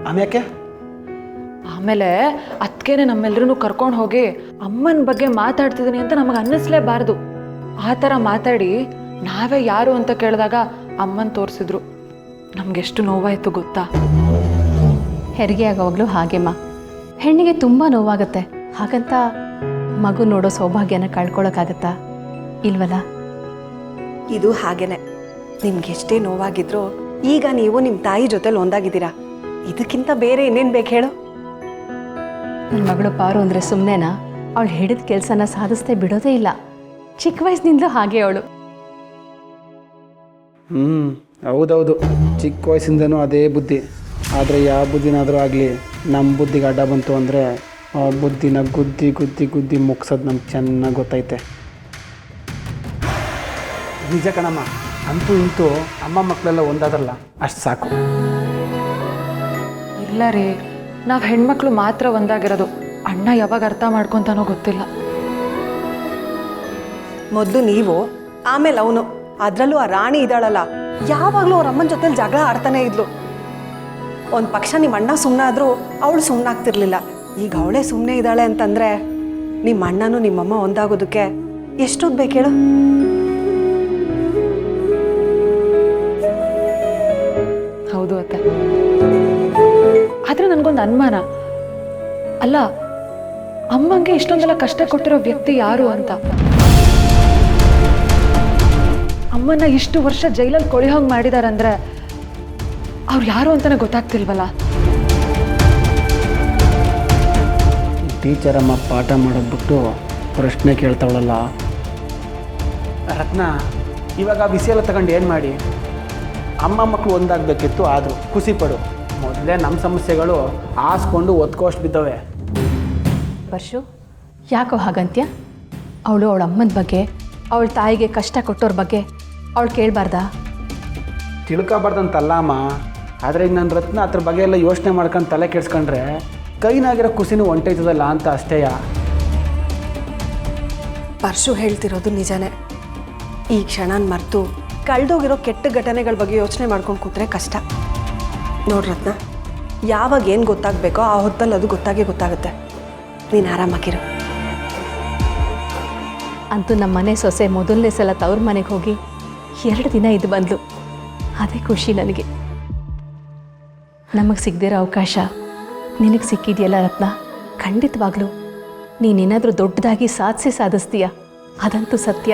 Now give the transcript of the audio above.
ಆಮ್ಯಾಕೆ? ಆಮೇಲೆ ಅದಕ್ಕೇನೆ ನಮ್ಮೆಲ್ಲರೂ ಕರ್ಕೊಂಡು ಹೋಗಿ ಅಮ್ಮನ ಬಗ್ಗೆ ಮಾತಾಡ್ತಿದ್ದೀನಿ ಅಂತ ನಮಗೆ ಅನ್ನಿಸ್ಲೇಬಾರ್ದು. ಆ ಥರ ಮಾತಾಡಿ ನಾವೇ ಯಾರು ಅಂತ ಕೇಳಿದಾಗ ಅಮ್ಮನ ತೋರಿಸಿದ್ರು. ನಮಗೆಷ್ಟು ನೋವಾಯಿತು ಗೊತ್ತಾ? ಹೆರಿಗೆ ಆಗೋವಾಗಲೂ ಹಾಗೆಮ್ಮ, ಹೆಣ್ಣಿಗೆ ತುಂಬ ನೋವಾಗುತ್ತೆ. ಹಾಗಂತ ಮಗು ನೋಡೋ ಸೌಭಾಗ್ಯನ ಕಳ್ಕೊಳ್ಳೋಕ್ಕಾಗತ್ತಾ? ಇಲ್ವಲ್ಲ. ಇದು ಹಾಗೇನೆ. ನಿಮ್ಗೆಷ್ಟೇ ನೋವಾಗಿದ್ರು ಈಗ ನೀವು ನಿಮ್ಮ ತಾಯಿ ಜೊತೆಲಿ ಒಂದಾಗಿದ್ದೀರಾ. ಇದಕ್ಕಿಂತ ಬೇರೆ ಇನ್ನೇನು ಬೇಕು ಹೇಳು? ನನ್ನ ಮಗಳು ಪಾರು ಅಂದರೆ ಸುಮ್ಮನೆನಾ? ಅವಳು ಹಿಡಿದ ಕೆಲಸನ ಸಾಧಿಸ್ತೇ ಬಿಡೋದೇ ಇಲ್ಲ. ಚಿಕ್ಕ ವಯಸ್ಸಿನಿಂದಲೂ ಹಾಗೆ ಅವಳು. ಹೌದೌದು, ಚಿಕ್ಕ ವಯಸ್ಸಿಂದನೂ ಅದೇ ಬುದ್ಧಿ. ಆದರೆ ಯಾವ ಬುದ್ಧಿನಾದರೂ ಆಗಲಿ ನಮ್ಮ ಬುದ್ಧಿಗೆ ಅಡ್ಡ ಬಂತು ಅಂದರೆ ಆ ಬುದ್ಧಿನ ಗುದ್ದಿ ಗುದ್ದಿ ಗುದ್ದಿ ಮುಗ್ಸೋದು ನಮ್ಗೆ ಚೆನ್ನಾಗಿ ಗೊತ್ತೈತೆ. ನಿಜ ಕಣಮ್ಮ, ಅಂತೂ ಇಂತೂ ಅಮ್ಮ ಮಕ್ಕಳೆಲ್ಲ ಒಂದಾದ್ರಲ್ಲ ಅಷ್ಟು ಸಾಕು. ಇಲ್ಲ ರೀ, ನಾವು ಹೆಣ್ಮಕ್ಳು ಮಾತ್ರ ಒಂದಾಗಿರೋದು. ಅಣ್ಣ ಯಾವಾಗ ಅರ್ಥ ಮಾಡ್ಕೊತಾನೋ ಗೊತ್ತಿಲ್ಲ. ಮೊದಲು ನೀವು, ಆಮೇಲೆ ಅವನು. ಅದರಲ್ಲೂ ಆ ರಾಣಿ ಇದ್ದಾಳಲ್ಲ, ಯಾವಾಗಲೂ ಅವ್ರ ಅಮ್ಮನ ಜೊತೆಲಿ ಜಗಳ ಆಡ್ತಾನೆ ಇದ್ಲು. ಒಂದು ಪಕ್ಷ ನಿಮ್ಮ ಅಣ್ಣ ಸುಮ್ಮನಾದರೂ ಅವಳು ಸುಮ್ಮನಾಗ್ತಿರ್ಲಿಲ್ಲ. ಈಗ ಅವಳೇ ಸುಮ್ಮನೆ ಇದ್ದಾಳೆ ಅಂತಂದರೆ ನಿಮ್ಮ ಅಣ್ಣನೂ ನಿಮ್ಮಮ್ಮ ಒಂದಾಗೋದಕ್ಕೆ ಎಷ್ಟೊತ್ತು ಬೇಕು ಹೇಳು? ಹೌದು ಅತ್ತೆ. ಆದರೆ ನನಗೊಂದು ಅನುಮಾನ, ಅಲ್ಲ ಅಮ್ಮಂಗೆ ಇಷ್ಟೊಂದೆಲ್ಲ ಕಷ್ಟ ಕೊಟ್ಟಿರೋ ವ್ಯಕ್ತಿ ಯಾರು ಅಂತ. ಅಮ್ಮನ್ನ ಇಷ್ಟು ವರ್ಷ ಜೈಲಲ್ಲಿ ಕೊಳಿಹೋಗಿ ಮಾಡಿದಾರಂದ್ರೆ ಅವ್ರು ಯಾರು ಅಂತಾನೆ ಗೊತ್ತಾಗ್ತಿಲ್ವಲ್ಲ. ಟೀಚರ್ ಅಮ್ಮ ಪಾಠ ಮಾಡೋದು ಬಿಟ್ಟು ಪ್ರಶ್ನೆ ಕೇಳ್ತಾವಳಲ್ಲ. ರತ್ನ, ಇವಾಗ ಬಿಸಿ ಎಲ್ಲ ತಗೊಂಡು ಏನು ಮಾಡಿ? ಅಮ್ಮ ಮಕ್ಕಳು ಒಂದಾಗಬೇಕಿತ್ತು, ಆದರೂ ಖುಷಿಪಡು. ಮೊದಲೇ ನಮ್ಮ ಸಮಸ್ಯೆಗಳು ಆಸ್ಕೊಂಡು ಒತ್ಕೋಷ್ಟು ಬಿದ್ದವೆ. ಪರಶು, ಯಾಕೋ ಹಾಗಂತ್ಯ? ಅವಳು ಅವಳ ಅಮ್ಮನ ಬಗ್ಗೆ, ಅವಳ ತಾಯಿಗೆ ಕಷ್ಟ ಕೊಟ್ಟೋರ ಬಗ್ಗೆ ಅವಳು ಕೇಳಬಾರ್ದಾ? ತಿಳ್ಕೊಬಾರ್ದಂತಲ್ಲ ಅಮ್ಮ, ಆದರೆ ಈಗ ನನ್ನ ರತ್ನ ಅದ್ರ ಬಗ್ಗೆ ಎಲ್ಲ ಯೋಚನೆ ಮಾಡ್ಕೊಂಡು ತಲೆ ಕೆಡ್ಸ್ಕೊಂಡ್ರೆ ಕೈನಾಗಿರೋ ಖುಷಿನೂ ಹೊಂಟೈತದಲ್ಲ ಅಂತ ಅಷ್ಟೇಯ. ಪರಶು ಹೇಳ್ತಿರೋದು ನಿಜನೇ. ಈ ಕ್ಷಣನ ಮರೆತು ಕಳೆದೋಗಿರೋ ಕೆಟ್ಟ ಘಟನೆಗಳ ಬಗ್ಗೆ ಯೋಚನೆ ಮಾಡ್ಕೊಂಡು ಕೂತ್ರೆ ಕಷ್ಟ. ನೋಡ್ರತ್ನ, ಯಾವಾಗ ಏನು ಗೊತ್ತಾಗಬೇಕೋ ಆ ಹೊತ್ತಲ್ಲಿ ಅದು ಗೊತ್ತಾಗುತ್ತೆ. ನೀನು ಆರಾಮಾಗಿರು. ಅಂತೂ ನಮ್ಮ ಮನೆ ಸೊಸೆ ಮೊದಲನೇ ಸಲ ತವ್ರ ಮನೆಗೆ ಹೋಗಿ 2 ದಿನ ಇದ್ದು ಬಂದ್ಲು. ಅದೇ ಖುಷಿ ನನಗೆ. ನಮಗೆ ಸಿಗದಿರೋ ಅವಕಾಶ ನಿನಗೆ ಸಿಕ್ಕಿದೆಯಲ್ಲ ರತ್ನ. ಖಂಡಿತವಾಗ್ಲೂ ನೀನೇನಾದರೂ ದೊಡ್ಡದಾಗಿ ಸಾಧಿಸ್ತೀಯ, ಅದಂತೂ ಸತ್ಯ.